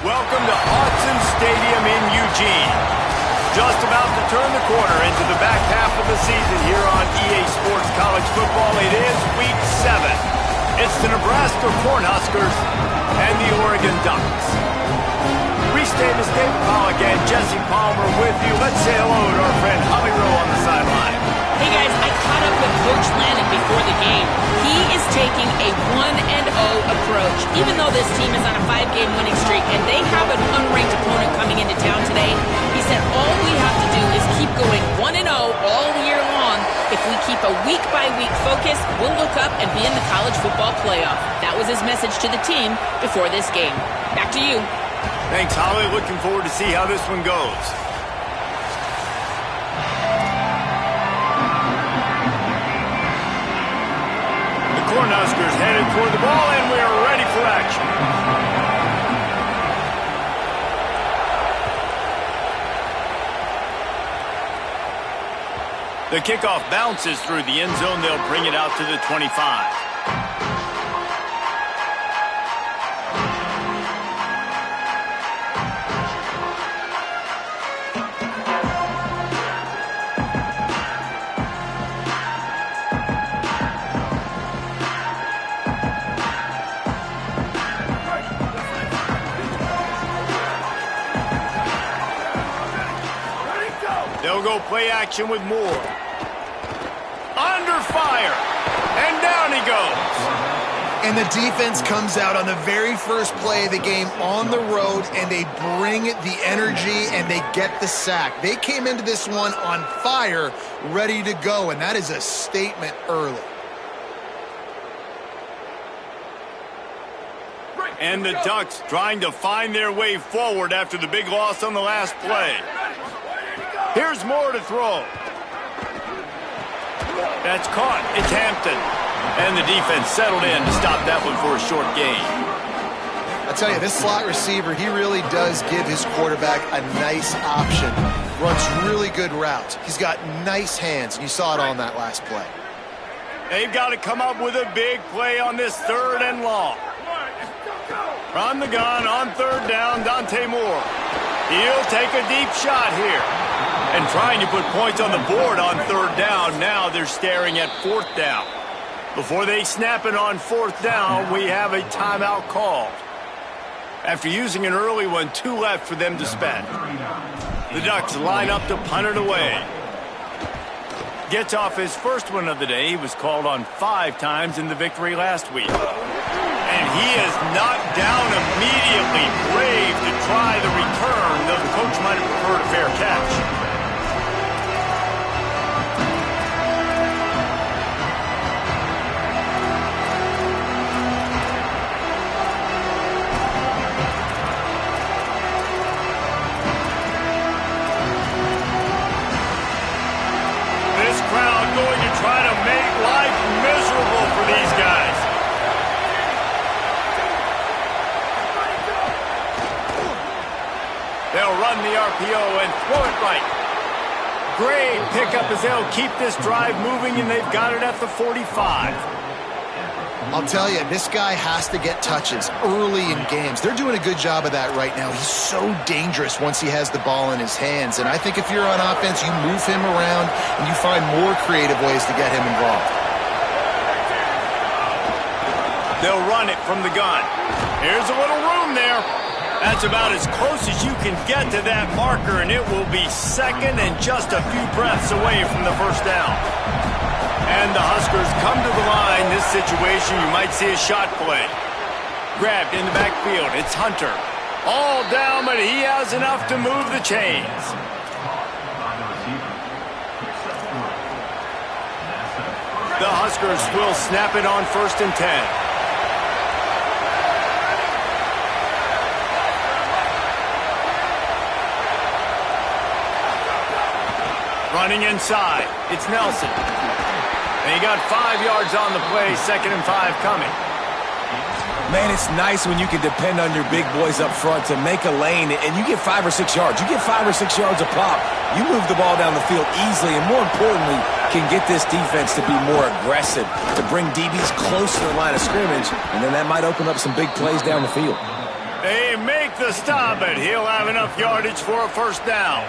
Welcome to Autzen Stadium in Eugene. Just about to turn the corner into the back half of the season here on EA Sports College Football. It is Week 7. It's the Nebraska Cornhuskers and the Oregon Ducks. Reese Davis, David Pollock, and Jesse Palmer with you. Let's say hello to our friend Holly Rowe on the sideline. Hey guys, I caught up with Coach Lannon before the game. He is taking a 1-0 approach, even though this team is on a 5-game winning streak and they have an unranked opponent coming into town today. He said all we have to do is keep going 1-0 all year long. If we focus, we'll look up and be in the college football playoff. That was his message to the team before this game. Back to you. Thanks, Holly. Looking forward to see how this one goes. The Cornhuskers headed toward the ball, and we are ready for action. The kickoff bounces through the end zone. They'll bring it out to the 25. They'll go play action with Moore. Under fire. And down he goes. And the defense comes out on the very first play of the game on the road, and they bring the energy, and they get the sack. They came into this one on fire, ready to go, and that is a statement early. And the Ducks trying to find their way forward after the big loss on the last play. Here's Moore to throw. That's caught. It's Hampton. And the defense settled in to stop that one for a short gain. I tell you, this slot receiver, he really does give his quarterback a nice option. Runs really good routes. He's got nice hands, and you saw it on that last play. They've got to come up with a big play on this 3rd and long. From the gun on 3rd down, Dante Moore. He'll take a deep shot here. And trying to put points on the board on 3rd down. Now they're staring at 4th down. Before they snap it on 4th down, we have a timeout called. After using an early one, 2 left for them to spend. The Ducks line up to punt it away. Gets off his first one of the day. He was called on 5 times in the victory last week. And he is knocked down immediately. Brave to try the return, though the coach might have preferred a fair catch. This crowd going to try to make life miserable for these guys. They'll run the RPO and throw it right. Great pickup as they'll keep this drive moving, and they've got it at the 45. I'll tell you, this guy has to get touches early in games. They're doing a good job of that right now. He's so dangerous once he has the ball in his hands. And I think if you're on offense, you move him around and you find more creative ways to get him involved. They'll run it from the gun. Here's a little room there. That's about as close as you can get to that marker, and it will be 2nd and just a few breaths away from the 1st down. And the Huskers come to the line. This situation, you might see a shot play. Grabbed in the backfield. It's Hunter. All down, but he has enough to move the chains. The Huskers will snap it on 1st and 10. Running inside, it's Nelson. And he got 5 yards on the play, 2nd and 5 coming. Man, it's nice when you can depend on your big boys up front to make a lane, and you get 5 or 6 yards. You get 5 or 6 yards a pop. You move the ball down the field easily, and more importantly, can get this defense to be more aggressive, to bring DBs close to the line of scrimmage, and then that might open up some big plays down the field. They make the stop, but he'll have enough yardage for a 1st down.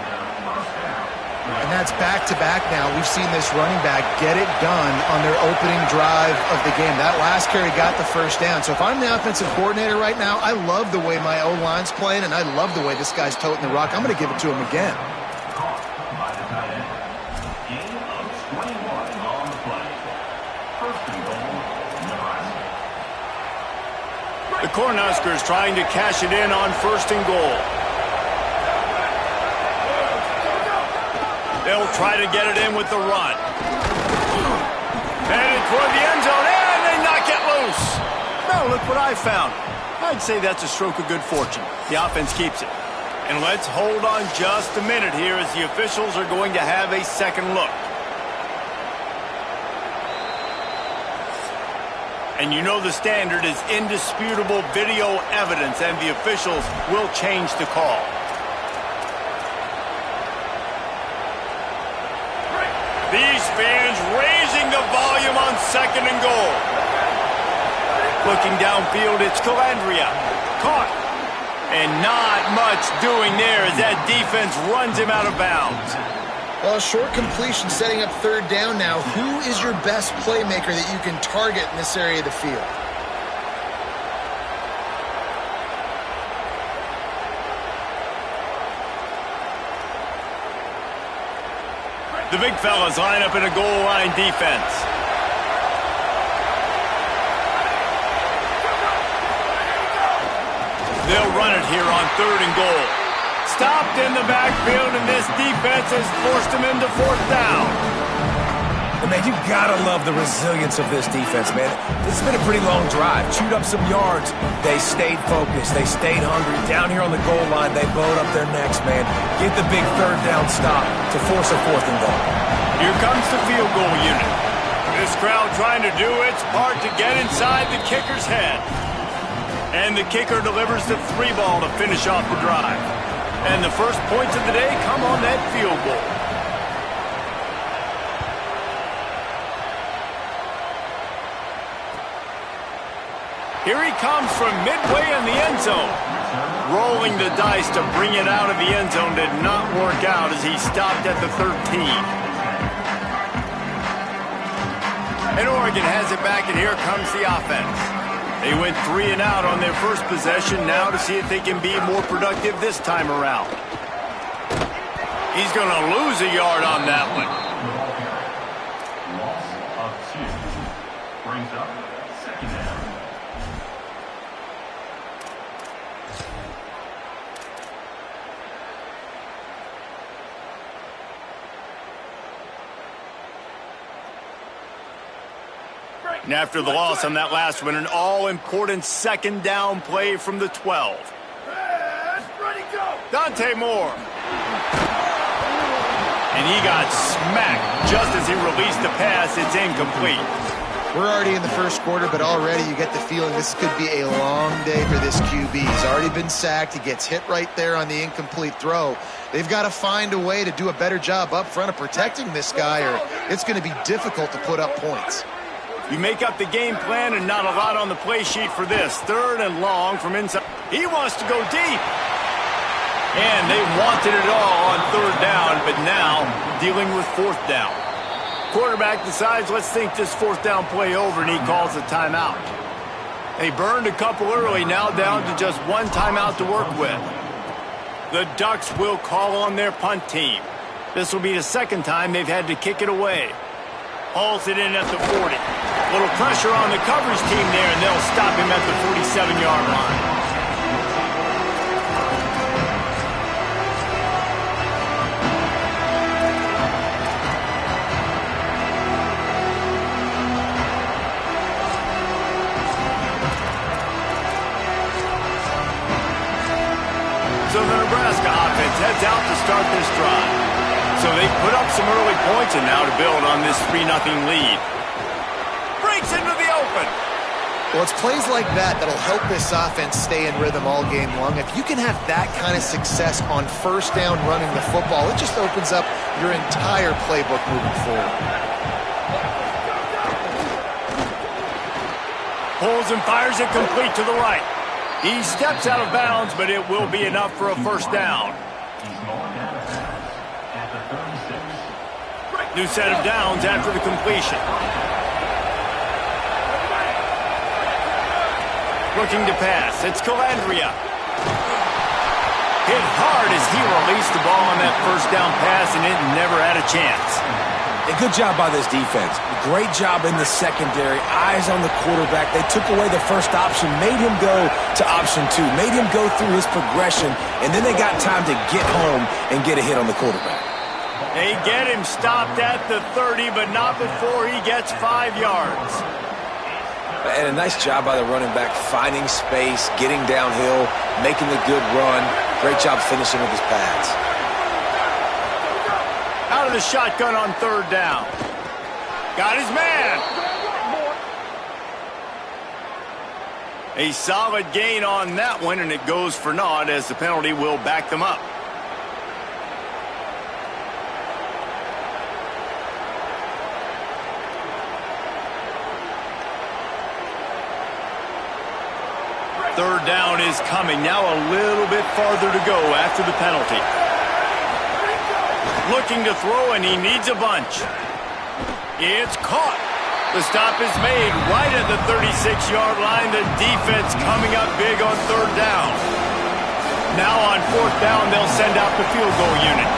And that's back-to-back now. We've seen this running back get it done on their opening drive of the game. That last carry got the 1st down. So if I'm the offensive coordinator right now, I love the way my O-line's playing, and I love the way this guy's toting the rock. I'm going to give it to him again. The Cornhuskers trying to cash it in on 1st and goal. They'll try to get it in with the run. Headed toward the end zone, and they knock it loose. Now look what I found. I'd say that's a stroke of good fortune. The offense keeps it. And let's hold on just a minute here as the officials are going to have a second look. And you know the standard is indisputable video evidence, and the officials will change the call. These fans raising the volume on 2nd and goal. Looking downfield, it's Calandria. Caught. And not much doing there as that defense runs him out of bounds. Well, a short completion setting up 3rd down now. Who is your best playmaker that you can target in this area of the field? The big fellas line up in a goal line defense. They'll run it here on 3rd and goal. Stopped in the backfield, and this defense has forced him into 4th down. And man, you've got to love the resilience of this defense, man. This has been a pretty long drive. Chewed up some yards. They stayed focused. They stayed hungry. Down here on the goal line, they bowed up their necks, man. Get the big 3rd down stop to force a 4th and goal. Here comes the field goal unit. This crowd trying to do its part to get inside the kicker's head. And the kicker delivers the 3 ball to finish off the drive. And the first points of the day come on that field goal. Here he comes from midway in the end zone. Rolling the dice to bring it out of the end zone did not work out as he stopped at the 13. And Oregon has it back, and here comes the offense. They went 3 and out on their first possession, now to see if they can be more productive this time around. He's going to lose a yard on that one. Loss of 2. Brings up 2nd down. And after the loss on that last one, an all-important 2nd down play from the 12. Dante Moore. And he got smacked just as he released the pass. It's incomplete. We're already in the 1st quarter, but already you get the feeling this could be a long day for this QB. He's already been sacked. He gets hit right there on the incomplete throw. They've got to find a way to do a better job up front of protecting this guy, or it's going to be difficult to put up points. You make up the game plan and not a lot on the play sheet for this. 3rd and long from inside. He wants to go deep. And they wanted it all on 3rd down, but now dealing with 4th down. Quarterback decides, let's think this 4th down play over, and he calls a timeout. They burned a couple early, now down to just 1 timeout to work with. The Ducks will call on their punt team. This will be the 2nd time they've had to kick it away. Hauls it in at the 40. Little pressure on the coverage team there, and they'll stop him at the 47-yard line. So the Nebraska offense heads out to start this drive. So they put up some early points, and now to build on this 3-0 lead. Breaks into the open. Well, it's plays like that that'll help this offense stay in rhythm all game long. If you can have that kind of success on 1st down running the football, it just opens up your entire playbook moving forward. Pulls and fires it complete to the right. He steps out of bounds, but it will be enough for a 1st down. New set of downs after the completion. Looking to pass. It's Calandria. Hit hard as he released the ball on that 1st down pass, and it never had a chance. A good job by this defense. Great job in the secondary. Eyes on the quarterback. They took away the first option, made him go to option 2, made him go through his progression, and then they got time to get home and get a hit on the quarterback. They get him stopped at the 30, but not before he gets 5 yards. And a nice job by the running back, finding space, getting downhill, making the good run. Great job finishing with his pads. Out of the shotgun on 3rd down. Got his man. A solid gain on that one, and it goes for naught as the penalty will back them up. Third down is coming. Now a little bit farther to go after the penalty. Looking to throw, and he needs a bunch. It's caught. The stop is made right at the 36-yard line. The defense coming up big on 3rd down. Now on 4th down, they'll send out the field goal unit.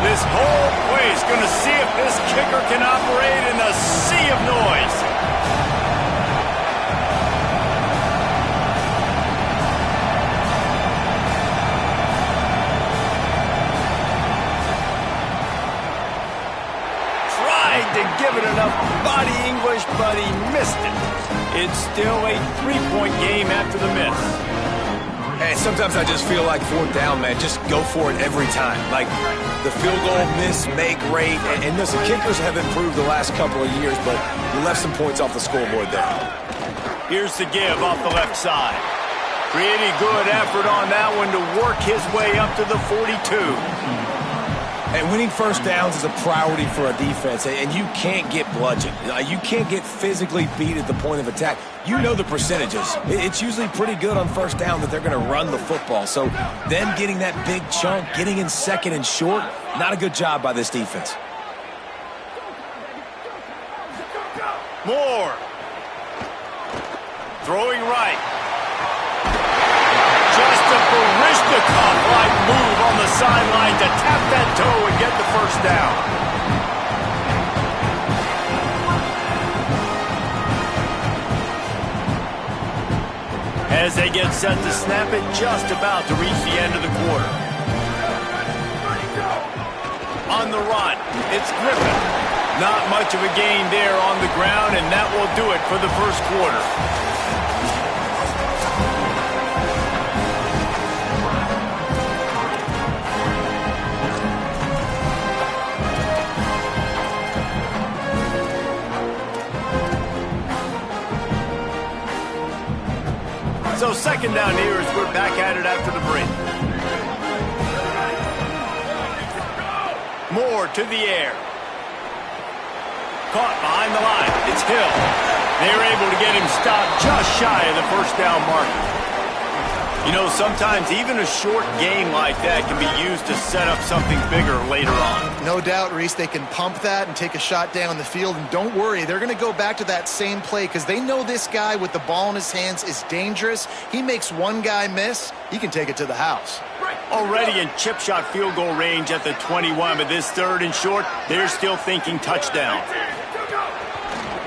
This whole play is going to see if this kicker can operate in a sea of noise. To give it enough body English, but he missed it. It's still a 3-point game after the miss. Hey, sometimes I just feel like 4th down, man. Just go for it every time. Like the field goal, miss, make, rate. And listen, kickers have improved the last couple of years, but you left some points off the scoreboard there. Here's the give off the left side. Pretty good effort on that one to work his way up to the 42. And winning 1st downs is a priority for a defense, and you can't get bludgeoned. You can't get physically beat at the point of attack. You know the percentages. It's usually pretty good on 1st down that they're going to run the football. So them getting that big chunk, getting in 2nd and short, not a good job by this defense. Moore. Throwing right. Just a Barishnikov-like move on the sideline to tap that toe and get the 1st down. As they get set to snap it, just about to reach the end of the quarter. On the run, it's Griffin. Not much of a gain there on the ground, and that will do it for the 1st quarter. So 2nd down here as we're back at it after the break. Moore to the air. Caught behind the line. It's Hill. They're able to get him stopped just shy of the 1st down marker. You know, sometimes even a short game like that can be used to set up something bigger later on. No doubt, Reese, they can pump that and take a shot down the field. And don't worry, they're going to go back to that same play because they know this guy with the ball in his hands is dangerous. He makes one guy miss, he can take it to the house. Already in chip shot field goal range at the 21, but this 3rd and short, they're still thinking touchdown.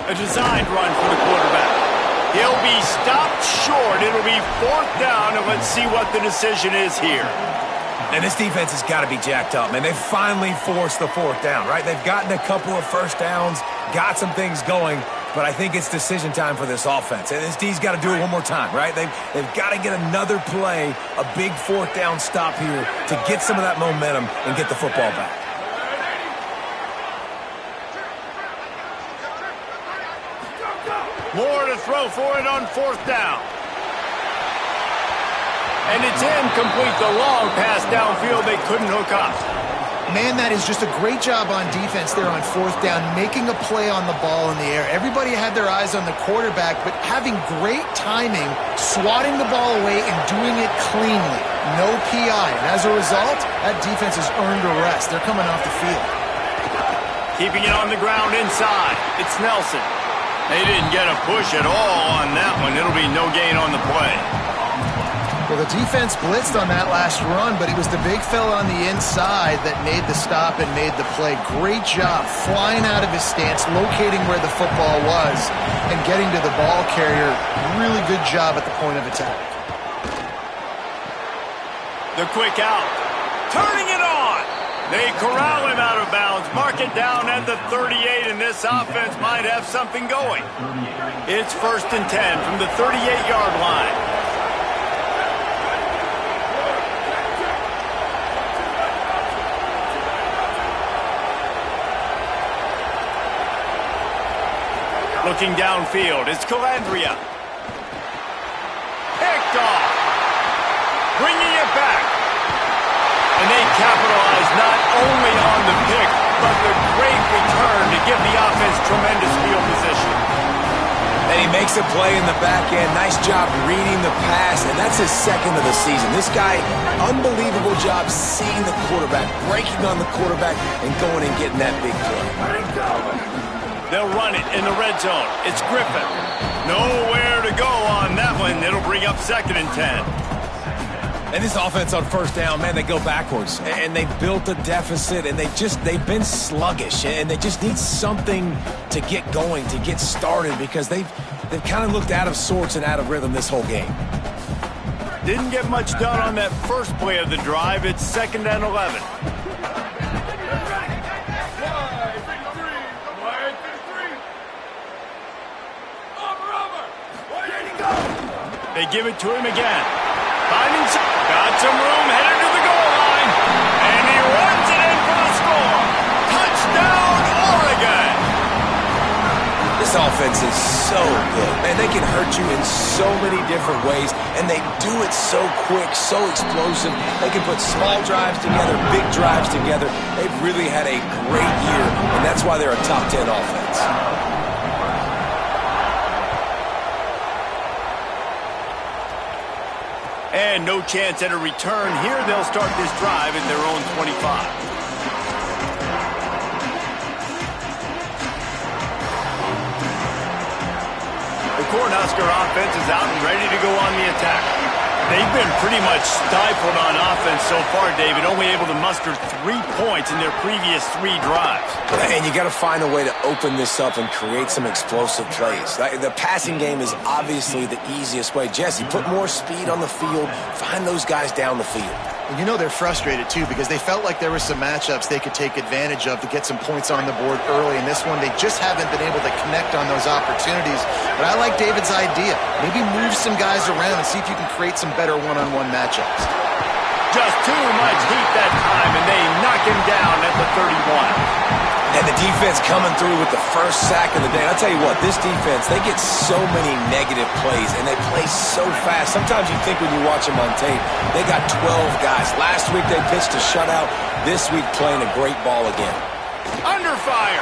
A designed run for the quarterback. He'll be stopped short. It'll be 4th down, and let's see what the decision is here. And this defense has got to be jacked up, man. They finally forced the 4th down, right? They've gotten a couple of 1st downs, got some things going, but I think it's decision time for this offense. And this D's got to do it one more time, right? They've got to get another play, a big 4th down stop here to get some of that momentum and get the football back. Moore to throw for it on 4th down. And it's incomplete. The long pass downfield, they couldn't hook up. Man, that is just a great job on defense there on 4th down, making a play on the ball in the air. Everybody had their eyes on the quarterback, but having great timing, swatting the ball away and doing it cleanly. No PI. And as a result, that defense has earned a rest. They're coming off the field. Keeping it on the ground inside. It's Nelson. They didn't get a push at all on that one. It'll be no gain on the play. Well, the defense blitzed on that last run, but it was the big fella on the inside that made the stop and made the play. Great job flying out of his stance, locating where the football was, and getting to the ball carrier. Really good job at the point of attack. The quick out. Turning it on. They corral him out of Second down at the 38, and this offense might have something going. It's 1st and 10 from the 38-yard line. Looking downfield, it's Calandria. Picked off. Bringing it back. And they capitalize not only on the pick, but the great return to give the offense tremendous field position. And he makes a play in the back end. Nice job reading the pass, and that's his second of the season. This guy, unbelievable job seeing the quarterback, breaking on the quarterback, and going and getting that big play. They'll run it in the red zone. It's Griffin. Nowhere to go on that one. It'll bring up 2nd and 10. And this offense on 1st down, man, they go backwards. And they built a deficit, and they've been sluggish. And they just need something to get going, to get started, because they've kind of looked out of sorts and out of rhythm this whole game. Didn't get much done on that first play of the drive. It's 2nd and 11. They give it to him again. Finding got some room, headed to the goal line. And he runs it in for the score. Touchdown, Oregon. This offense is so good. Man, they can hurt you in so many different ways, and they do it so quick, so explosive. They can put small drives together, big drives together. They've really had a great year, and that's why they're a top 10 offense. And no chance at a return here. They'll start this drive at their own 25. The Cornhusker offense is out and ready to go on the attack. They've been pretty much stifled on offense so far, David, only able to muster 3 points in their previous 3 drives. And you got to find a way to open this up and create some explosive plays. The passing game is obviously the easiest way. Jesse, put more speed on the field, find those guys down the field. And you know they're frustrated, too, because they felt like there were some matchups they could take advantage of to get some points on the board early. In this one, they just haven't been able to connect on those opportunities. But I like David's idea. Maybe move some guys around and see if you can create some better one-on-one matchups. Just too much heat that time, and they knock him down at the 31. And the defense coming through with the first sack of the day. I'll tell you what, this defense, they get so many negative plays, and they play so fast. Sometimes you think when you watch them on tape, they got 12 guys. Last week they pitched a shutout. This week playing a great ball again. Under fire.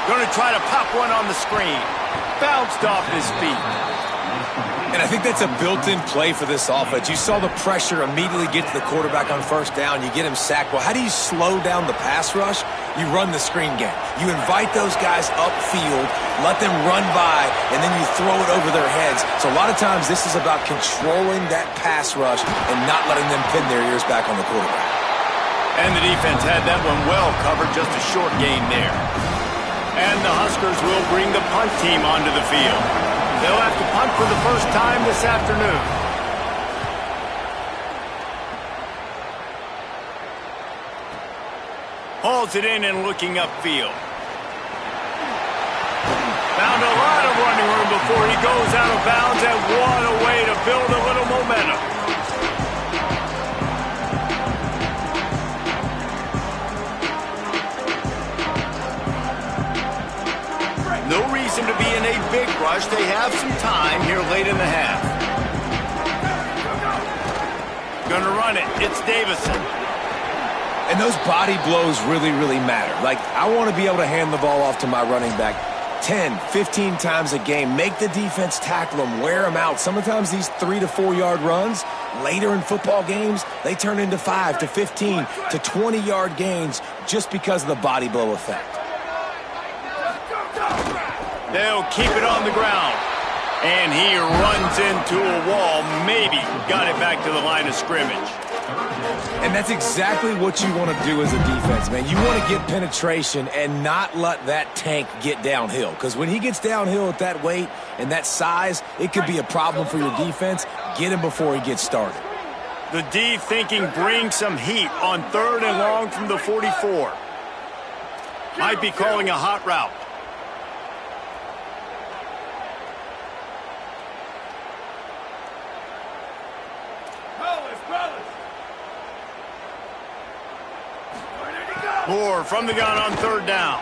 Going to try to pop one on the screen. Bounced off his feet. And I think that's a built-in play for this offense. You saw the pressure immediately get to the quarterback on 1st down. You get him sacked. Well, how do you slow down the pass rush? You run the screen game. You invite those guys upfield, let them run by, and then you throw it over their heads. So a lot of times this is about controlling that pass rush and not letting them pin their ears back on the quarterback. And the defense had that one well covered, just a short gain there. And the Huskers will bring the punt team onto the field. They'll have to punt for the first time this afternoon. Hauls it in and looking upfield. Found a lot of running room before he goes out of bounds, and what a way to build a little momentum. No reason to be in a big rush. They have some time here late in the half. Gonna run it. It's Davison. And those body blows really, really matter. Like, I want to be able to hand the ball off to my running back 10, 15 times a game. Make the defense tackle them, wear them out. Sometimes these 3 to 4 yard runs, later in football games, they turn into 5 to 15 to 20 yard gains just because of the body blow effect. They'll keep it on the ground. And he runs into a wall. Maybe got it back to the line of scrimmage. And that's exactly what you want to do as a defense, man. You want to get penetration and not let that tank get downhill. Because when he gets downhill at that weight and that size, it could be a problem for your defense. Get him before he gets started. The D thinking bring some heat on 3rd and long from the 44. Might be calling a hot route. Moore from the gun on third down.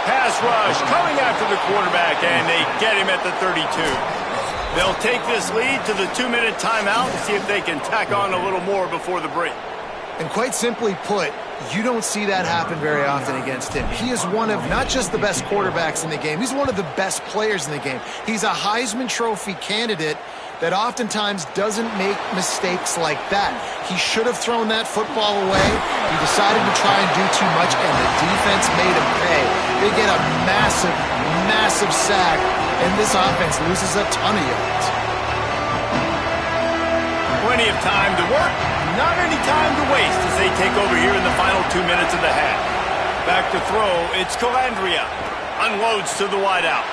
Pass rush coming after the quarterback, and they get him at the 32. They'll take this lead to the 2-minute timeout and see if they can tack on a little more before the break. And quite simply put, you don't see that happen very often against him. He is one of not just the best quarterbacks in the game, he's one of the best players in the game. He's a Heisman Trophy candidate that oftentimes doesn't make mistakes like that. He should have thrown that football away. He decided to try and do too much, and the defense made him pay. They get a massive, massive sack, and this offense loses a ton of yards. Plenty of time to work, not any time to waste as they take over here in the final 2 minutes of the half. Back to throw, it's Calandria. Unloads to the wideout.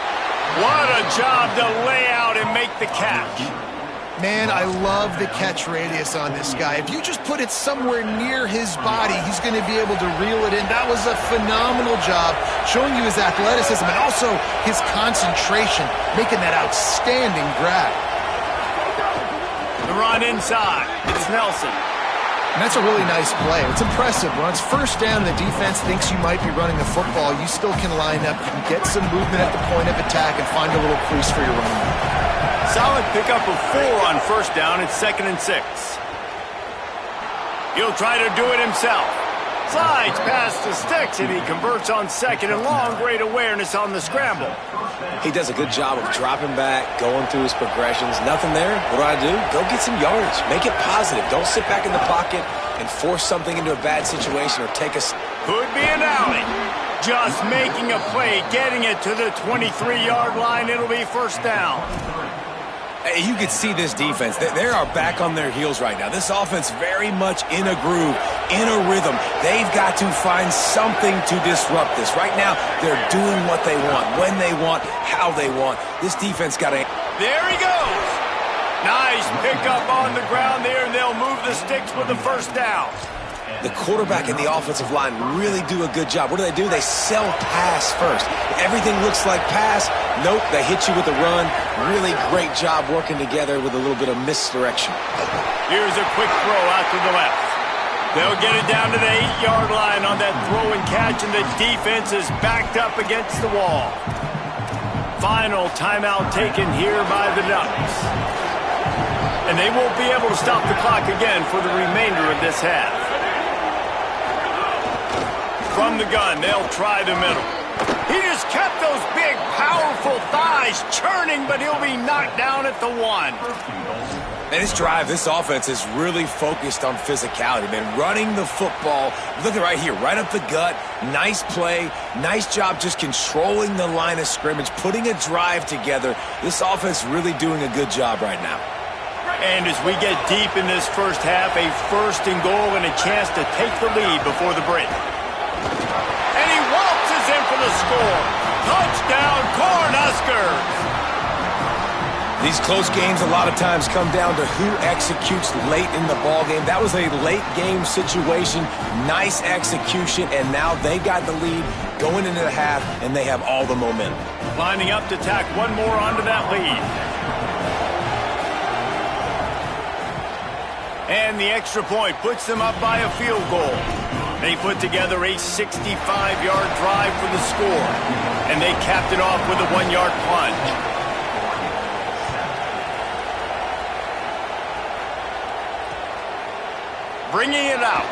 What a job to lay out and make the catch. Man, I love the catch radius on this guy. If you just put it somewhere near his body, he's going to be able to reel it in. That was a phenomenal job, showing you his athleticism and also his concentration, making that outstanding grab. The run inside. It's Nelson. And that's a really nice play. It's impressive. When it's first down and the defense thinks you might be running the football, you still can line up. You can get some movement at the point of attack and find a little crease for your running back. Solid pickup of 4 on first down. It's 2nd and 6. He'll try to do it himself. Slides past the sticks, and he converts on 2nd and long. Great awareness on the scramble. He does a good job of dropping back, going through his progressions. Nothing there. What do? Go get some yardage. Make it positive. Don't sit back in the pocket and force something into a bad situation or take a... Could be an alley. Just making a play, getting it to the 23-yard line. It'll be first down. You can see this defense. They are back on their heels right now. This offense very much in a groove, in a rhythm. They've got to find something to disrupt this. Right now, they're doing what they want, when they want, how they want. This defense got to... There he goes. Nice pickup on the ground there, and they'll move the sticks with the first down. The quarterback and the offensive line really do a good job. What do? They sell pass first. Everything looks like pass. Nope, they hit you with a run. Really great job working together with a little bit of misdirection. Here's a quick throw out to the left. They'll get it down to the 8-yard line on that throw and catch, and the defense is backed up against the wall. Final timeout taken here by the Ducks. And they won't be able to stop the clock again for the remainder of this half. From the gun, they'll try the middle. He just kept those big, powerful thighs churning, but he'll be knocked down at the 1. And this drive, this offense is really focused on physicality, man. Running the football, look at right here, right up the gut. Nice play, nice job just controlling the line of scrimmage, putting a drive together. This offense really doing a good job right now. And as we get deep in this first half, a 1st and goal and a chance to take the lead before the break. And he waltzes in for the score. Touchdown, Cornhuskers! These close games a lot of times come down to who executes late in the ball game. That was a late game situation, nice execution, and now they got the lead going into the half, and they have all the momentum. Lining up to tack one more onto that lead. And the extra point puts them up by a field goal. They put together a 65-yard drive for the score, and they capped it off with a 1-yard plunge. Bringing it out.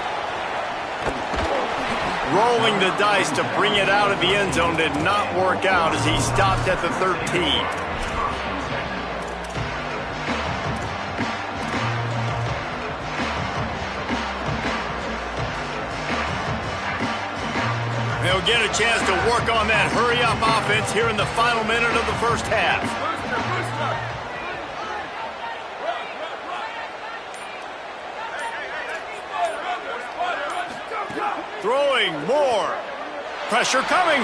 Rolling the dice to bring it out of the end zone did not work out as he stopped at the 13. They'll get a chance to work on that hurry-up offense here in the final minute of the first half. Throwing more. Pressure coming.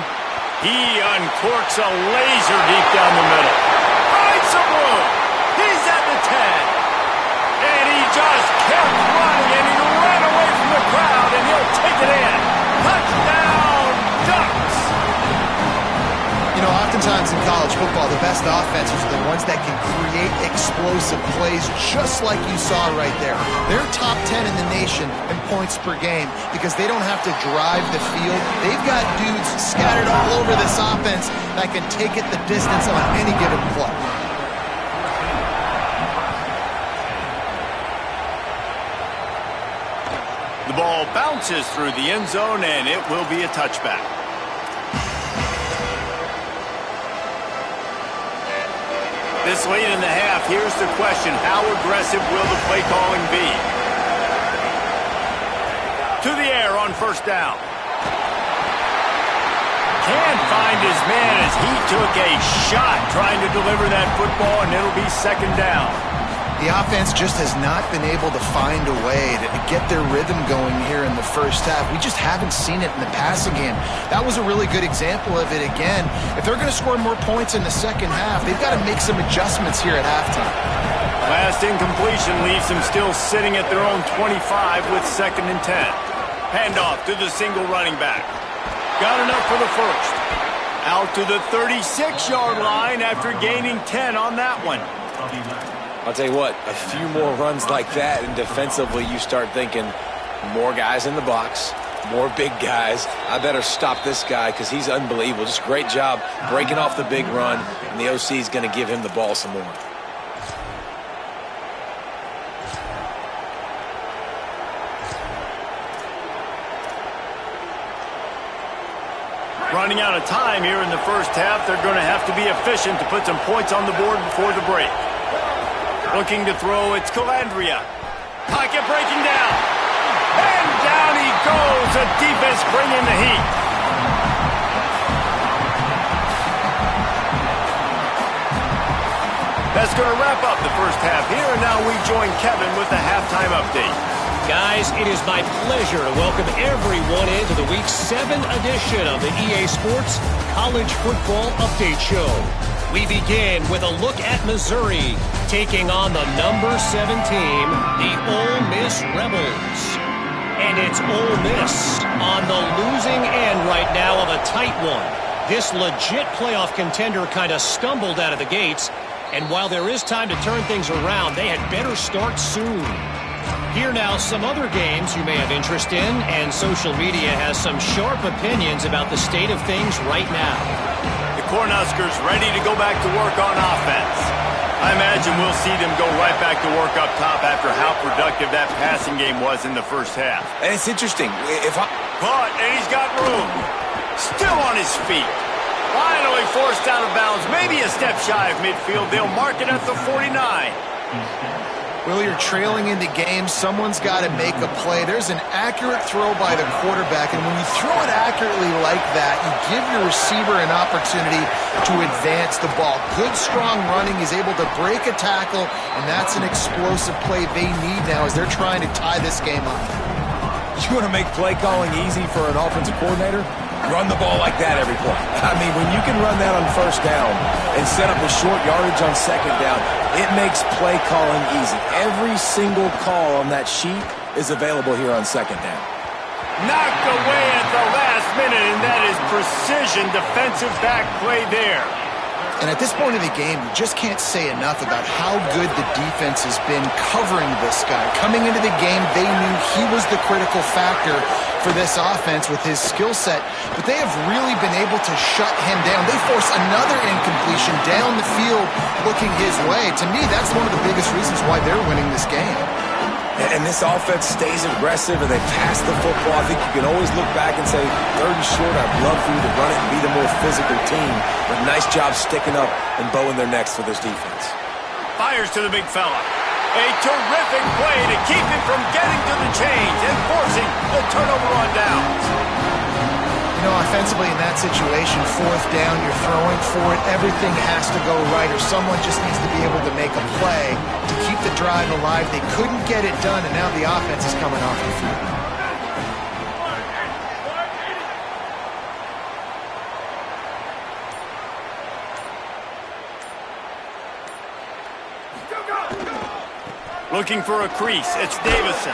He uncorks a laser deep down the middle. Finds some room. He's at the 10. And he just kept running, and he ran away from the crowd, and he'll take it in. Touchdown! football, the best offenses are the ones that can create explosive plays just like you saw right there. They're top 10 in the nation in points per game because they don't have to drive the field. They've got dudes scattered all over this offense that can take it the distance on any given play. The ball bounces through the end zone, and it will be a touchback. This late in the half, here's the question. How aggressive will the play calling be? To the air on first down. Can't find his man as he took a shot trying to deliver that football, and it'll be second down. The offense just has not been able to find a way to get their rhythm going here in the first half. We just haven't seen it in the passing game. That was a really good example of it again. If they're going to score more points in the second half, they've got to make some adjustments here at halftime. Last incompletion leaves them still sitting at their own 25 with 2nd and 10. Handoff to the single running back. Got enough for the first. Out to the 36-yard line after gaining 10 on that one. I'll tell you what, a few more runs like that, and defensively you start thinking, more guys in the box, more big guys. I better stop this guy because he's unbelievable. Just great job breaking off the big run, and the OC is going to give him the ball some more. Running out of time here in the first half, they're going to have to be efficient to put some points on the board before the break. Looking to throw, it's Calandria. Pocket breaking down. And down he goes. The defense bringing the heat. That's going to wrap up the first half here, and now we join Kevin with the halftime update. Guys, it is my pleasure to welcome everyone into the Week 7 edition of the EA Sports College Football Update Show. We begin with a look at Missouri taking on the number 7 team, the Ole Miss Rebels. And it's Ole Miss on the losing end right now of a tight one. This legit playoff contender kind of stumbled out of the gates, and while there is time to turn things around, they had better start soon. Here now, some other games you may have interest in, and social media has some sharp opinions about the state of things right now. The Cornhuskers ready to go back to work on offense. I imagine we'll see them go right back to work up top after how productive that passing game was in the first half. And it's interesting. Caught, and he's got room. Still on his feet. Finally forced out of bounds. Maybe a step shy of midfield. They'll mark it at the 49. Will, you're trailing into games. Someone's got to make a play. There's an accurate throw by the quarterback, and when you throw it accurately like that, you give your receiver an opportunity to advance the ball. Good, strong running. He's able to break a tackle, and that's an explosive play they need now as they're trying to tie this game up. You want to make play calling easy for an offensive coordinator? Run the ball like that every play. I mean, when you can run that on first down and set up a short yardage on second down, it makes play calling easy. Every single call on that sheet is available here on second down. Knocked away at the last minute, and that is precision defensive back play there. And at this point in the game, you just can't say enough about how good the defense has been covering this guy. Coming into the game, they knew he was the critical factor for this offense with his skill set, but they have really been able to shut him down. They force another incompletion down the field looking his way. To me, that's one of the biggest reasons why they're winning this game. And this offense stays aggressive, and they pass the football. I think you can always look back and say, 3rd and short, I'd love for you to run it and be the more physical team. But nice job sticking up and bowing their necks for this defense. Fires to the big fella. A terrific play to keep him from getting to the chains and forcing the turnover on downs. You know, offensively in that situation, 4th down, you're throwing for it, everything has to go right, or someone just needs to be able to make a play to keep the drive alive. They couldn't get it done, and now the offense is coming off the field. Looking for a crease, it's Davison.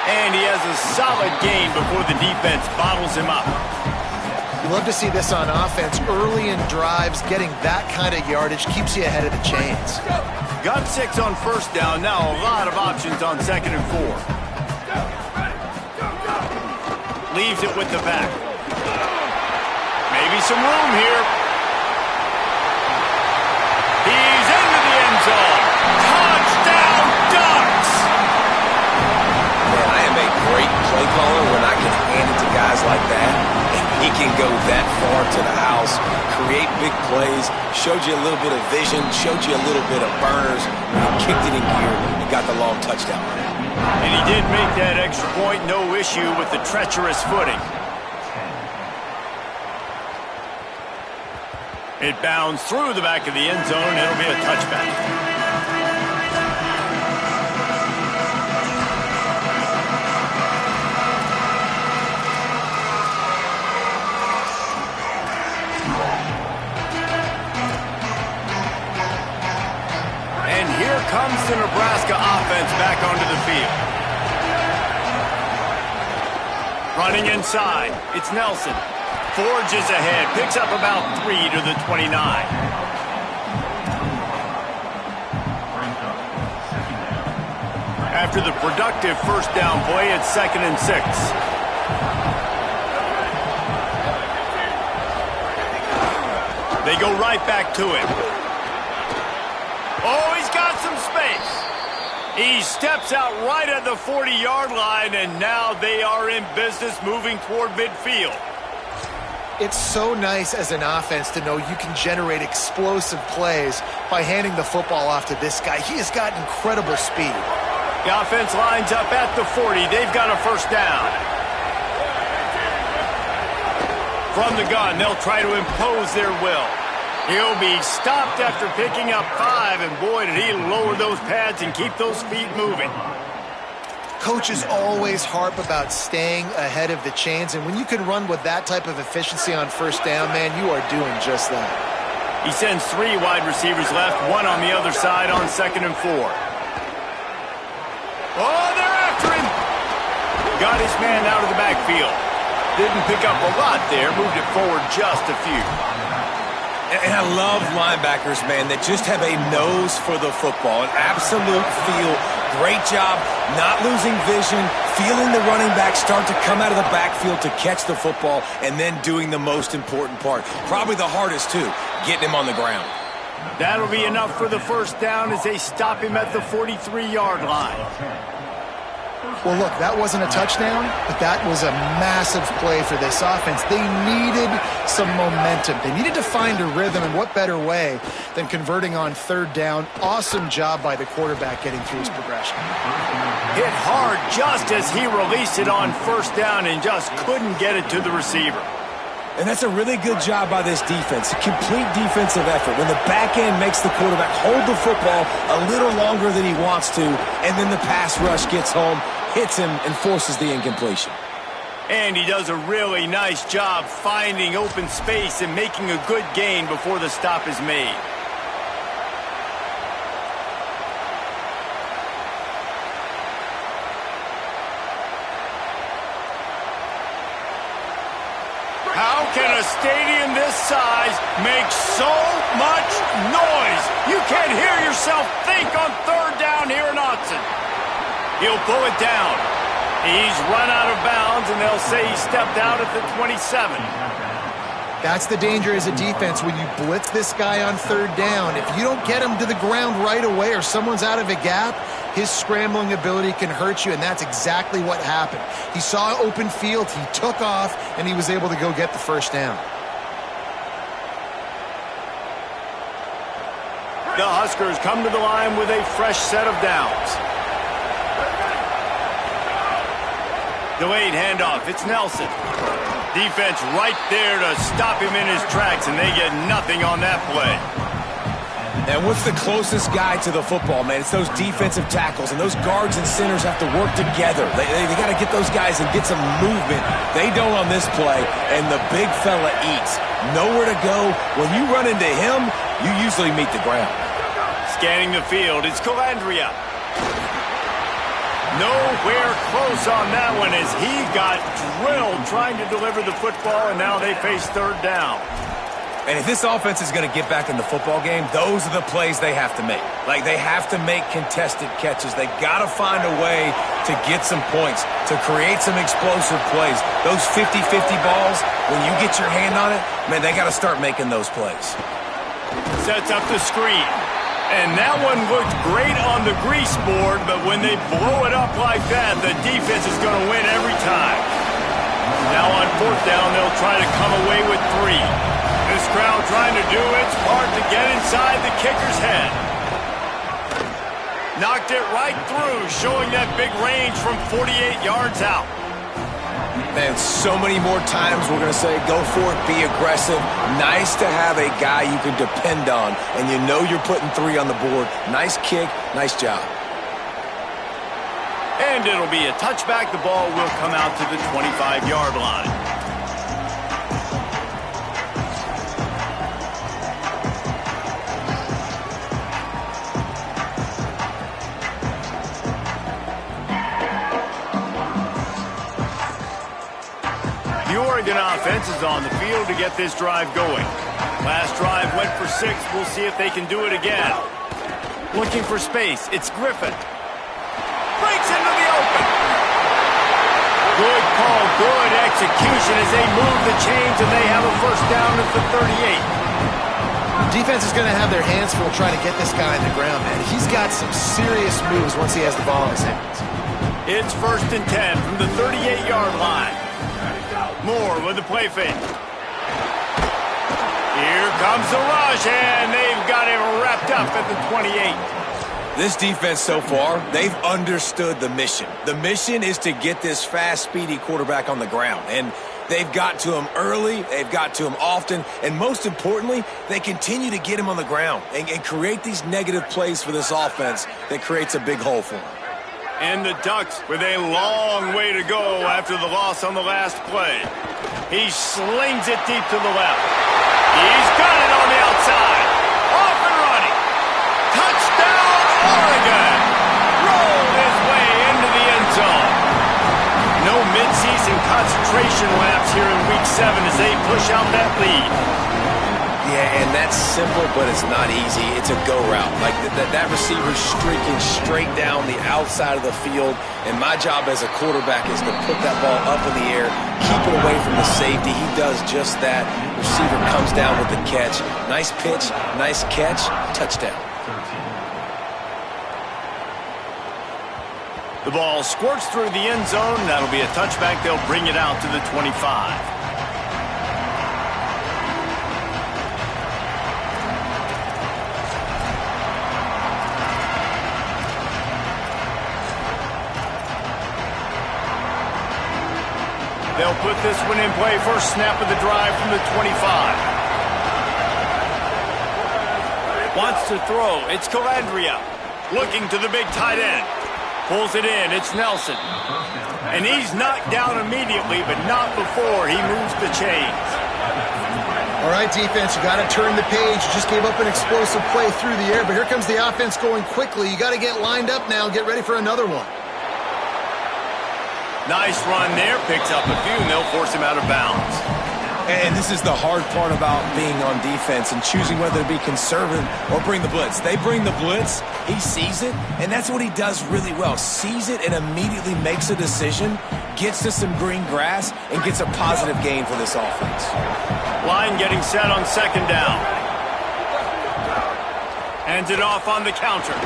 And he has a solid gain before the defense bottles him up. You love to see this on offense. Early in drives, getting that kind of yardage keeps you ahead of the chains. Got 6 on first down. Now a lot of options on 2nd and 4. Leaves it with the back. Maybe some room here. He's into the end zone. Touchdown, Ducks! Man, I am a great play caller when I can hand it to guys like that. And he can go that far to the house, create big plays, showed you a little bit of vision, showed you a little bit of burners, kicked it in gear, and got the long touchdown. And he did make that extra point, no issue with the treacherous footing. It bounds through the back of the end zone. It'll be a touchback. And here comes the Nebraska offense back onto the field. Running inside, it's Nelson. Forges ahead, picks up about 3 to the 29. After the productive first down play, it's 2nd and 6. They go right back to him. Oh, he's got some space. He steps out right at the 40-yard line, and now they are in business moving toward midfield. It's so nice as an offense to know you can generate explosive plays by handing the football off to this guy. He has got incredible speed. The offense lines up at the 40. They've got a first down. From the gun, they'll try to impose their will. He'll be stopped after picking up 5, and boy, did he lower those pads and keep those feet moving. Coaches always harp about staying ahead of the chains, and when you can run with that type of efficiency on first down, man, you are doing just that. He sends 3 wide receivers left, 1 on the other side on 2nd and 4. Oh, they're after him! Got his man out of the backfield. Didn't pick up a lot there, moved it forward just a few. And I love linebackers, man, that just have a nose for the football, an absolute feel. Great job not losing vision, feeling the running back start to come out of the backfield to catch the football, and then doing the most important part. Probably the hardest, too, getting him on the ground. That'll be enough for the first down as they stop him at the 43-yard line. Well, look, that wasn't a touchdown, but that was a massive play for this offense. They needed some momentum. They needed to find a rhythm, and what better way than converting on 3rd down. Awesome job by the quarterback getting through his progression. Hit hard just as he released it on first down and just couldn't get it to the receiver. And that's a really good job by this defense. A complete defensive effort. When the back end makes the quarterback hold the football a little longer than he wants to, and then the pass rush gets home, hits him, and forces the incompletion. And he does a really nice job finding open space and making a good gain before the stop is made. How can a stadium this size make so much noise? You can't hear yourself think on 3rd down here in Autzen. He'll pull it down. He's run out of bounds, and they'll say he stepped out at the 27. That's the danger as a defense when you blitz this guy on 3rd down. If you don't get him to the ground right away or someone's out of a gap, his scrambling ability can hurt you, and that's exactly what happened. He saw open field, he took off, and he was able to go get the first down. The Huskers come to the line with a fresh set of downs. Delayed handoff, it's Nelson. Defense right there to stop him in his tracks, and they get nothing on that play. And what's the closest guy to the football, man? It's those defensive tackles, and those guards and centers have to work together. They got to get those guys and get some movement. They don't on this play, and the big fella eats. Nowhere to go. When you run into him, you usually meet the ground. Scanning the field, it's Calandria. Nowhere close on that one as he got drilled trying to deliver the football, and now they face third down. And if this offense is going to get back in the football game, those are the plays they have to make. Like, they have to make contested catches. They got to find a way to get some points, to create some explosive plays. Those 50-50 balls, when you get your hand on it, man, they got to start making those plays. Sets up the screen. And that one looked great on the grease board, but when they blow it up like that, the defense is going to win every time. Now on fourth down, they'll try to come away with 3. This crowd trying to do its part to get inside the kicker's head. Knocked it right through, showing that big range from 48 yards out. Man, so many more times we're going to say, go for it, be aggressive. Nice to have a guy you can depend on, and you know you're putting 3 on the board. Nice kick, nice job. And it'll be a touchback. The ball will come out to the 25-yard line. The Oregon offense is on the field to get this drive going. Last drive went for 6. We'll see if they can do it again. Looking for space. It's Griffin. Breaks into the open. Good call, good execution as they move the chains, and they have a first down at the 38. The defense is going to have their hands full trying to get this guy on the ground, man. He's got some serious moves once he has the ball in his hands. It's 1st and 10 from the 38-yard line. Moore with the play fake. Here comes the rush, and they've got him wrapped up at the 28. This defense so far, they've understood the mission. The mission is to get this fast, speedy quarterback on the ground. And they've got to him early, they've got to him often, and most importantly, they continue to get him on the ground and create these negative plays for this offense that creates a big hole for them. And the Ducks with a long way to go after the loss on the last play. He slings it deep to the left. He's got it on the outside. Off and running. Touchdown, Oregon. Rolled his way into the end zone. No midseason concentration laps here in Week 7 as they push out that lead. Yeah, and that's simple, but it's not easy. It's a go route. Like that receiver's streaking straight down the outside of the field, and my job as a quarterback is to put that ball up in the air, keep it away from the safety. He does just that. Receiver comes down with the catch. Nice pitch, nice catch, touchdown. The ball squirts through the end zone. That'll be a touchback. They'll bring it out to the 25. They'll put this one in play. First snap of the drive from the 25. Wants to throw. It's Calandria. Looking to the big tight end. Pulls it in. It's Nelson. And he's knocked down immediately, but not before he moves the chains. All right, defense, you got to turn the page. You just gave up an explosive play through the air, but here comes the offense going quickly. You got to get lined up now and get ready for another one. Nice run there. Picks up a few, and they'll force him out of bounds. And this is the hard part about being on defense and choosing whether to be conservative or bring the blitz. They bring the blitz, he sees it, and that's what he does really well. Sees it and immediately makes a decision, gets to some green grass, and gets a positive gain for this offense. Line getting set on second down. Hands it off on the counter.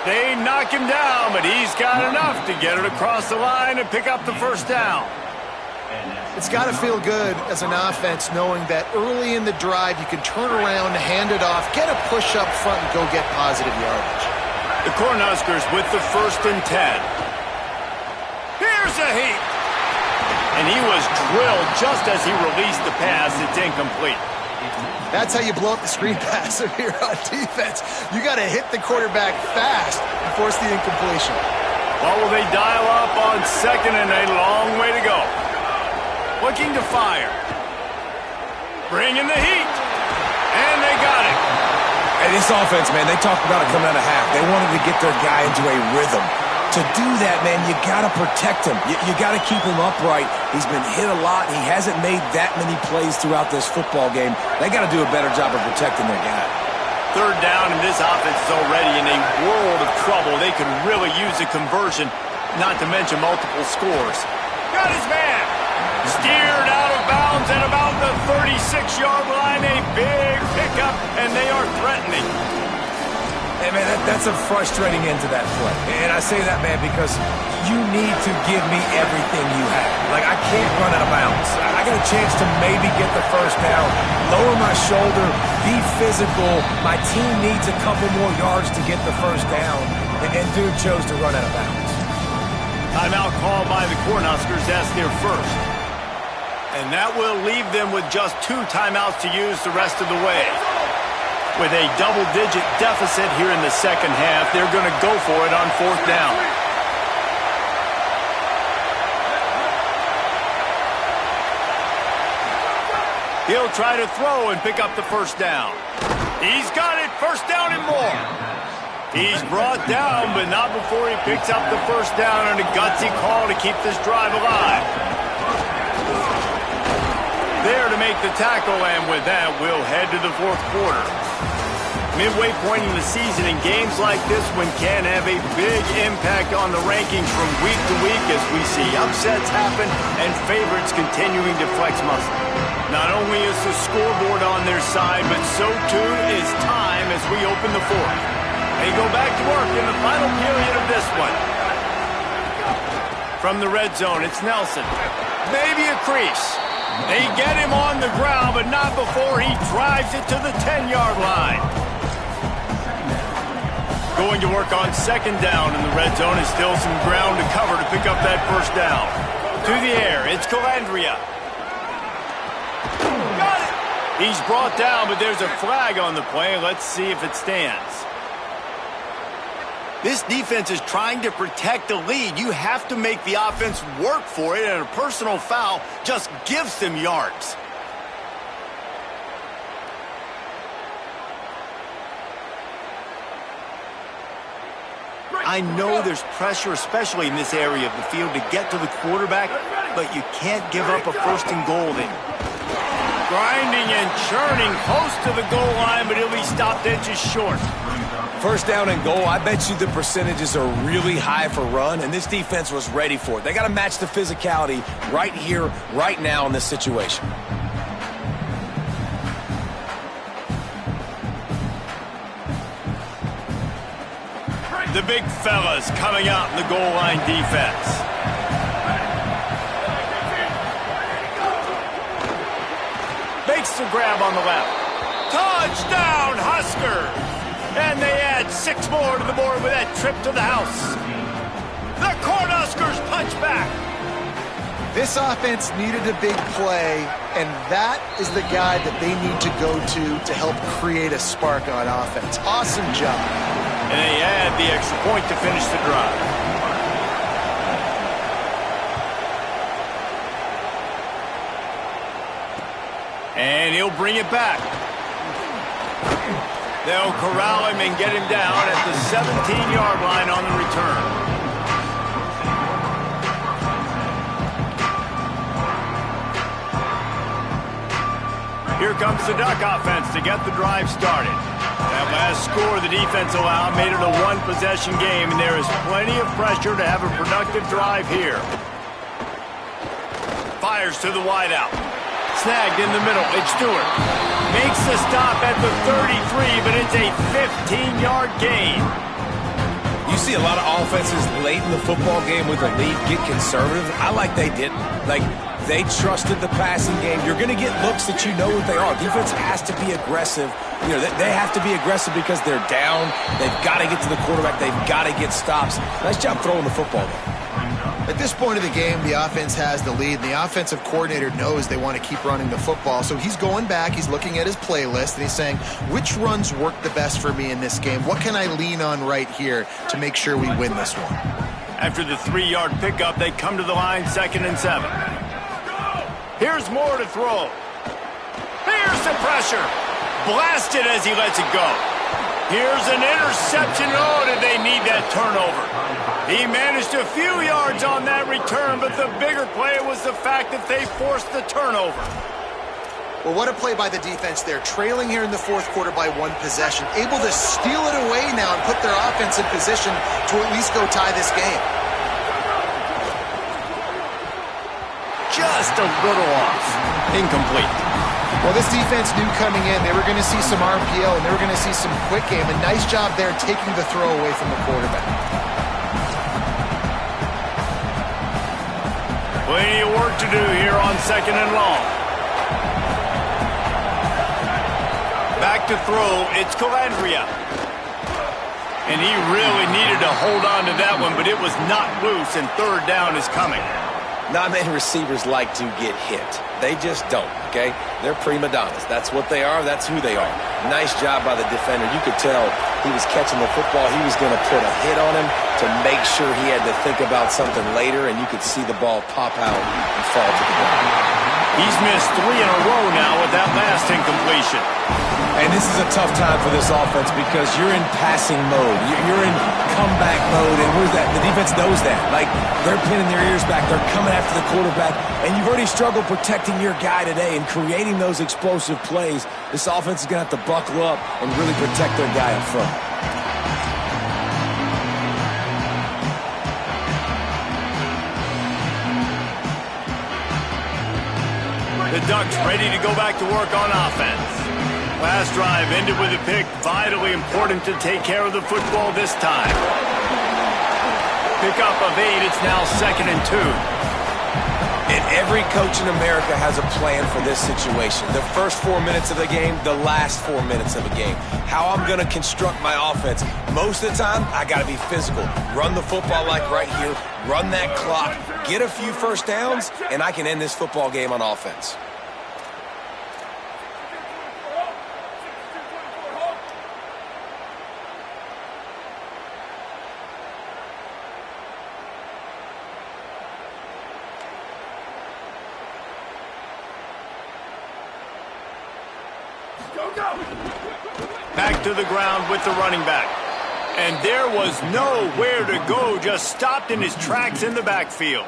They knock him down, but he's got enough to get it across the line and pick up the first down. It's got to feel good as an offense knowing that early in the drive you can turn around, hand it off, get a push up front, and go get positive yardage. The Cornhuskers with the 1st and 10. Here's a heat. And he was drilled just as he released the pass. It's incomplete. That's how you blow up the screen pass here on defense. You got to hit the quarterback fast and force the incompletion. Well, will they dial up on second and a long way to go? Looking to fire. Bringing the heat. And they got it. And this offense, man, they talked about it coming out of half. They wanted to get their guy into a rhythm. To do that, man, you got to protect him. You got to keep him upright. He's been hit a lot. He hasn't made that many plays throughout this football game. They got to do a better job of protecting their guy. Third down, and this offense is already in a world of trouble. They could really use a conversion, not to mention multiple scores. Got his man. Steered out of bounds at about the 36-yard line. A big pickup, and they are threatening. Hey, man, that's a frustrating end to that play. And I say that, man, because you need to give me everything you have. Like, I can't run out of bounds. I got a chance to maybe get the first down, lower my shoulder, be physical. My team needs a couple more yards to get the first down. And dude chose to run out of bounds. Timeout called by the Cornhuskers. That's their first. And that will leave them with just 2 timeouts to use the rest of the way. With a double-digit deficit here in the second half, they're going to go for it on 4th down. He'll try to throw and pick up the first down. He's got it, first down and more. He's brought down, but not before he picks up the first down on a gutsy call to keep this drive alive. There to make the tackle, and with that, we'll head to the 4th quarter. Midway point in the season, and games like this one can have a big impact on the rankings from week to week as we see upsets happen and favorites continuing to flex muscle. Not only is the scoreboard on their side, but so too is time as we open the 4th. They go back to work in the final period of this one. From the red zone, it's Nelson. Maybe a crease. They get him on the ground, but not before he drives it to the 10-yard line. Going to work on 2nd down in the red zone is still some ground to cover to pick up that first down. To the air, it's Calandria. Got it! He's brought down, but there's a flag on the play. Let's see if it stands. This defense is trying to protect the lead. You have to make the offense work for it, and a personal foul just gives them yards. I know there's pressure, especially in this area of the field, to get to the quarterback, but you can't give up a 1st and goal there. Grinding and churning close to the goal line, but he'll be stopped inches short. 1st down and goal, I bet you the percentages are really high for run, and this defense was ready for it. They got to match the physicality right here, right now in this situation. The big fellas coming out in the goal line defense. Makes the grab on the left. Touchdown, Huskers! And they add 6 more to the board with that trip to the house. The Cornhuskers punch back. This offense needed a big play, and that is the guy that they need to go to help create a spark on offense. Awesome job. And they add the extra point to finish the drive. And he'll bring it back. They'll corral him and get him down at the 17-yard line on the return. Here comes the Duck offense to get the drive started. That last score the defense allowed made it a 1-possession game, and there is plenty of pressure to have a productive drive here. Fires to the wideout. Snagged in the middle. It's Stewart. Makes the stop at the 33, but it's a 15-yard gain. You see a lot of offenses late in the football game with a lead get conservative. I like they didn't. Like, they trusted the passing game. You're going to get looks that you know what they are. Defense has to be aggressive. You know, they have to be aggressive because they're down. They've got to get to the quarterback. They've got to get stops. Nice job throwing the football, though. At this point of the game, the offense has the lead, and the offensive coordinator knows they want to keep running the football. So he's going back, he's looking at his playlist, and he's saying, which runs work the best for me in this game? What can I lean on right here to make sure we win this one? After the 3-yard pickup, they come to the line, 2nd and 7. Here's Moore to throw. Here's the pressure. Blasted as he lets it go. Here's an interception. Oh, did they need that turnover? He managed a few yards on that return, but the bigger play was the fact that they forced the turnover. Well, what a play by the defense there. Trailing here in the fourth quarter by 1 possession. Able to steal it away now and put their offense in position to at least go tie this game. Just a little off. Incomplete. Well, this defense knew coming in they were going to see some RPO and they were going to see some quick game. A nice job there taking the throw away from the quarterback. Plenty of work to do here on 2nd and long. Back to throw, it's Calandria. And he really needed to hold on to that one, but it was not loose, and 3rd down is coming. Not many receivers like to get hit. They just don't, okay? They're prima donnas. That's what they are. That's who they are. Nice job by the defender. You could tell he was catching the football. He was going to put a hit on him to make sure he had to think about something later, and you could see the ball pop out and fall to the ground. He's missed 3 in a row now with that last incompletion. And this is a tough time for this offense because you're in passing mode. You're in comeback mode, and where's that? The defense knows that. Like, they're pinning their ears back. They're coming after the quarterback, and you've already struggled protecting your guy today and creating those explosive plays. This offense is going to have to buckle up and really protect their guy up front. The Ducks ready to go back to work on offense. Last drive ended with a pick. Vitally important to take care of the football this time. Pickup of 8. It's now 2nd and 2. And every coach in America has a plan for this situation. The first 4 minutes of the game, the last 4 minutes of a game. How I'm going to construct my offense. Most of the time, I got to be physical. Run the football like right here. Run that clock. Get a few first downs, and I can end this football game on offense. Back to the ground with the running back. And there was nowhere to go, just stopped in his tracks in the backfield.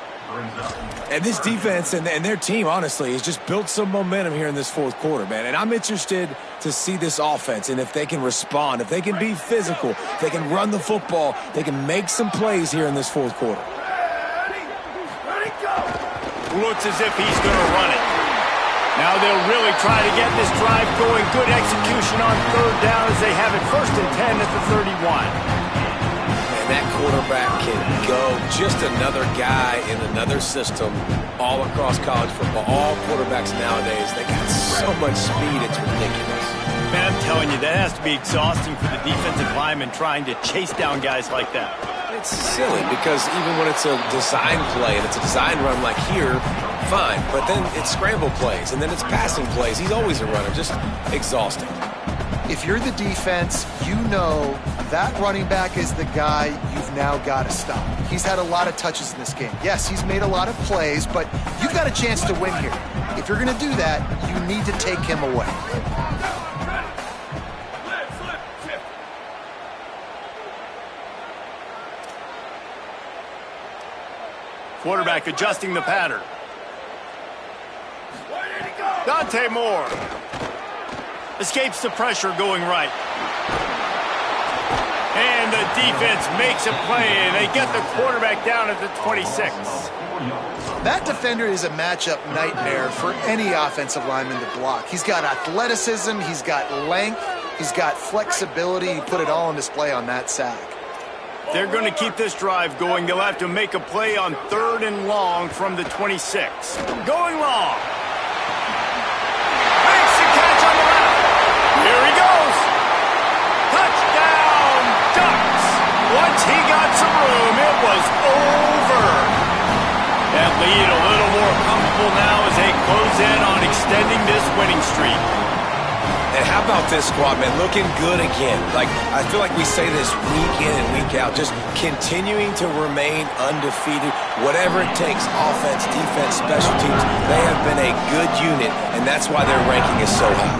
And this defense and their team, honestly, has just built some momentum here in this fourth quarter, man. And I'm interested to see this offense and if they can respond, if they can be physical, if they can run the football, they can make some plays here in this fourth quarter. Looks as if he's going to run it. Now they'll really try to get this drive going. Good execution on 3rd down as they have it 1st and 10 at the 31. And that quarterback can go. Just another guy in another system all across college football. All quarterbacks nowadays, they got so much speed, it's ridiculous. Man, I'm telling you, that has to be exhausting for the defensive lineman trying to chase down guys like that. It's silly because even when it's a design play and it's a design run like here, fine. But then it's scramble plays and then it's passing plays. He's always a runner, just exhausting. If you're the defense, you know that running back is the guy you've now got to stop. He's had a lot of touches in this game. Yes, he's made a lot of plays, but you've got a chance to win here. If you're going to do that, you need to take him away. Quarterback adjusting the pattern. Dante Moore escapes the pressure going right. And the defense makes a play, and they get the quarterback down at the 26. That defender is a matchup nightmare for any offensive lineman to block. He's got athleticism, he's got length, he's got flexibility. He put it all on display on that sack. They're going to keep this drive going. They'll have to make a play on 3rd and long from the 26. Going long. Makes the catch on the left. Here he goes. Touchdown, Ducks. Once he got some room, it was over. That lead a little more comfortable now as they close in on extending this winning streak. And how about this squad, man? Looking good again. Like, I feel like we say this week in and week out, just continuing to remain undefeated. Whatever it takes, offense, defense, special teams, they have been a good unit, and that's why their ranking is so high.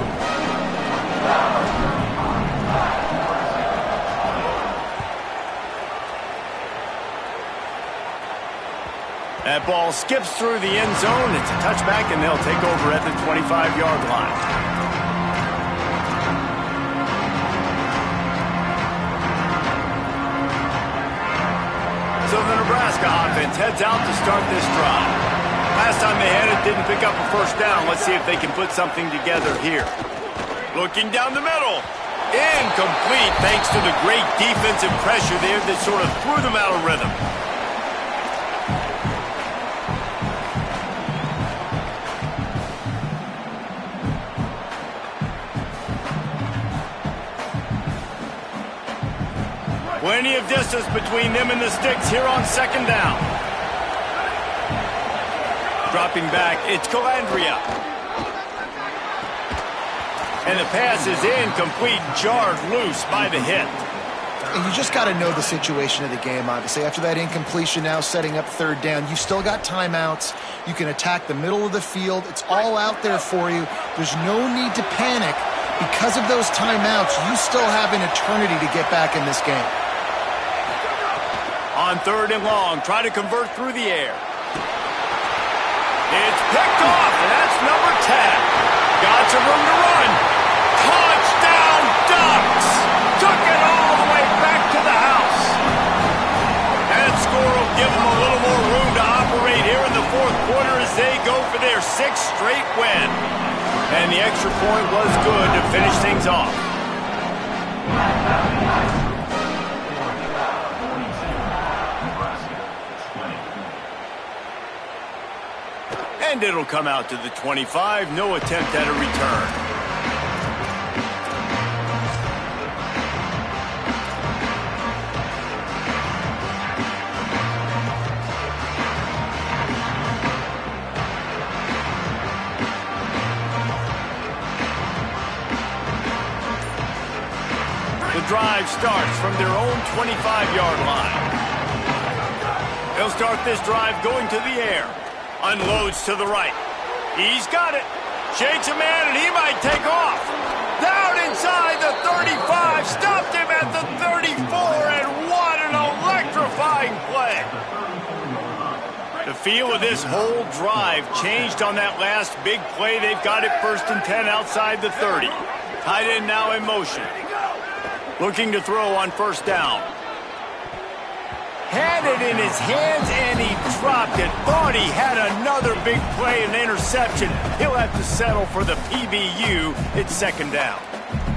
That ball skips through the end zone. It's a touchback, and they'll take over at the 25-yard line. So the Nebraska offense heads out to start this drive. Last time they had it, didn't pick up a first down. Let's see if they can put something together here. Looking down the middle. Incomplete, thanks to the great defensive pressure there that sort of threw them out of rhythm. Plenty of distance between them and the sticks here on second down. Dropping back, it's Calandria. And the pass is incomplete, jarred loose by the hit. And you just got to know the situation of the game, obviously. After that incompletion, now setting up third down, you've still got timeouts. You can attack the middle of the field. It's all out there for you. There's no need to panic. Because of those timeouts, you still have an eternity to get back in this game. On third and long, try to convert through the air. It's picked off, and that's number 10. Got some room to run. Touchdown, Ducks! Took it all the way back to the house. That score will give them a little more room to operate here in the fourth quarter as they go for their 6th straight win. And the extra point was good to finish things off. And it'll come out to the 25. No attempt at a return. The drive starts from their own 25-yard line. They'll start this drive going to the air. Unloads to the right. He's got it. Shakes a man, and he might take off. Down inside the 35. Stopped him at the 34, and what an electrifying play. The feel of this whole drive changed on that last big play. They've got it 1st and 10 outside the 30. Tight end now in motion. Looking to throw on first down. Had it in his hands, and he dropped it. Thought he had another big play and interception. He'll have to settle for the PBU. It's second down.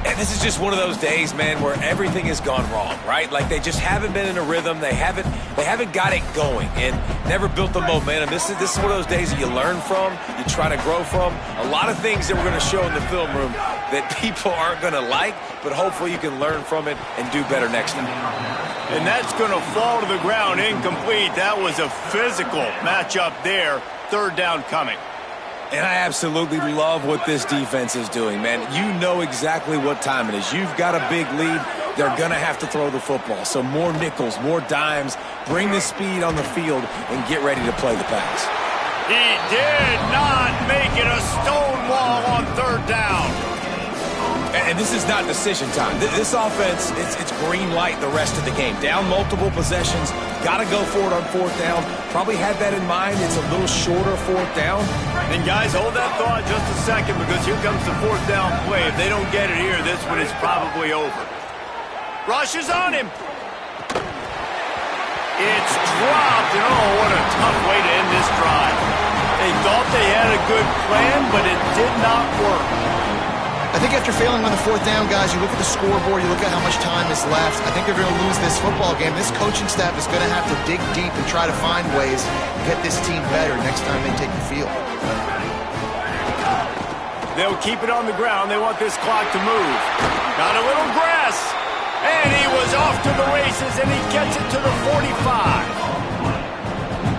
And this is just one of those days, man, where everything has gone wrong, right? Like they just haven't been in a rhythm. They haven't got it going and never built the momentum. This is one of those days that you learn from, you try to grow from. A lot of things that we're going to show in the film room that people aren't going to like, but hopefully you can learn from it and do better next time. And that's going to fall to the ground incomplete. That was a physical matchup there. Third down coming. And I absolutely love what this defense is doing, man. You know exactly what time it is. You've got a big lead. They're going to have to throw the football. So more nickels, more dimes. Bring the speed on the field and get ready to play the pass. He did not make it a stone wall on third down. And this is not decision time. This offense, it's green light the rest of the game. Down multiple possessions, got to go for it on fourth down. Probably had that in mind. It's a little shorter fourth down. And guys, hold that thought just a second because here comes the fourth down play. If they don't get it here, this one is probably over. Rush is on him. It's dropped, and oh, what a tough way to end this drive. They thought they had a good plan, but it did not work. I think after failing on the fourth down, guys, you look at the scoreboard, you look at how much time is left. I think they're going to lose this football game. This coaching staff is going to have to dig deep and try to find ways to get this team better next time they take the field. They'll keep it on the ground. They want this clock to move. Got a little grass. And he was off to the races, and he gets it to the 45.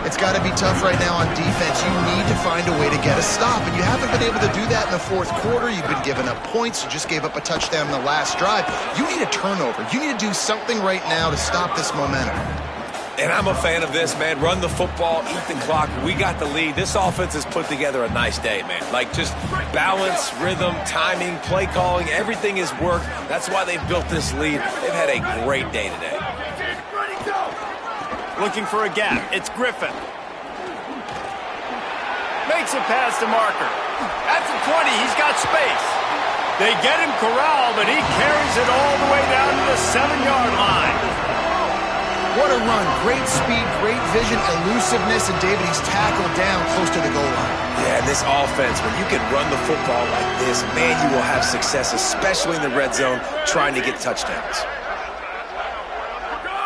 It's got to be tough right now on defense. You need to find a way to get a stop, and you haven't been able to do that in the fourth quarter. You've been giving up points. You just gave up a touchdown in the last drive. You need a turnover. You need to do something right now to stop this momentum. And I'm a fan of this, man. Run the football, eat the clock. We got the lead. This offense has put together a nice day, man. Like just balance, rhythm, timing, play calling, everything has worked. That's why they've built this lead. They've had a great day today. Looking for a gap. It's Griffin. Gets it past the marker. At the 20, he's got space. They get him corralled, but he carries it all the way down to the 7-yard line. What a run. Great speed, great vision, elusiveness, and David, he's tackled down close to the goal line. Yeah, this offense, when you can run the football like this, man, you will have success, especially in the red zone, trying to get touchdowns.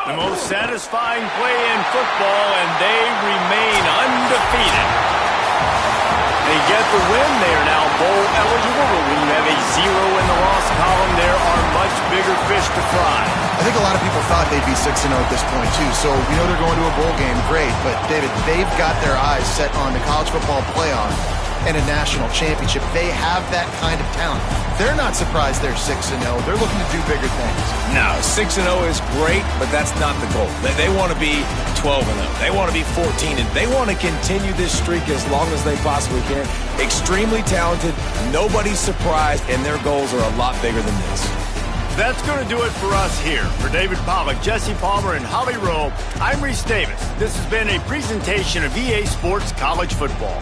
The most satisfying play in football, and they remain undefeated. They get the win. They are now bowl eligible, but when you have a 0 in the loss column, there are much bigger fish to fry. I think a lot of people thought they'd be 6-0 at this point, too. So we know they're going to a bowl game. Great. But, David, they've got their eyes set on the college football playoff and a national championship. They have that kind of talent. They're not surprised they're 6-0. They're looking to do bigger things. No, 6-0 is great, but that's not the goal. They want to be 12-0. They want to be 14-0. They want to continue this streak as long as they possibly can. Extremely talented. Nobody's surprised, and their goals are a lot bigger than this. That's going to do it for us here. For David Pollack, Jesse Palmer, and Holly Rowe, I'm Reese Davis. This has been a presentation of EA Sports College Football.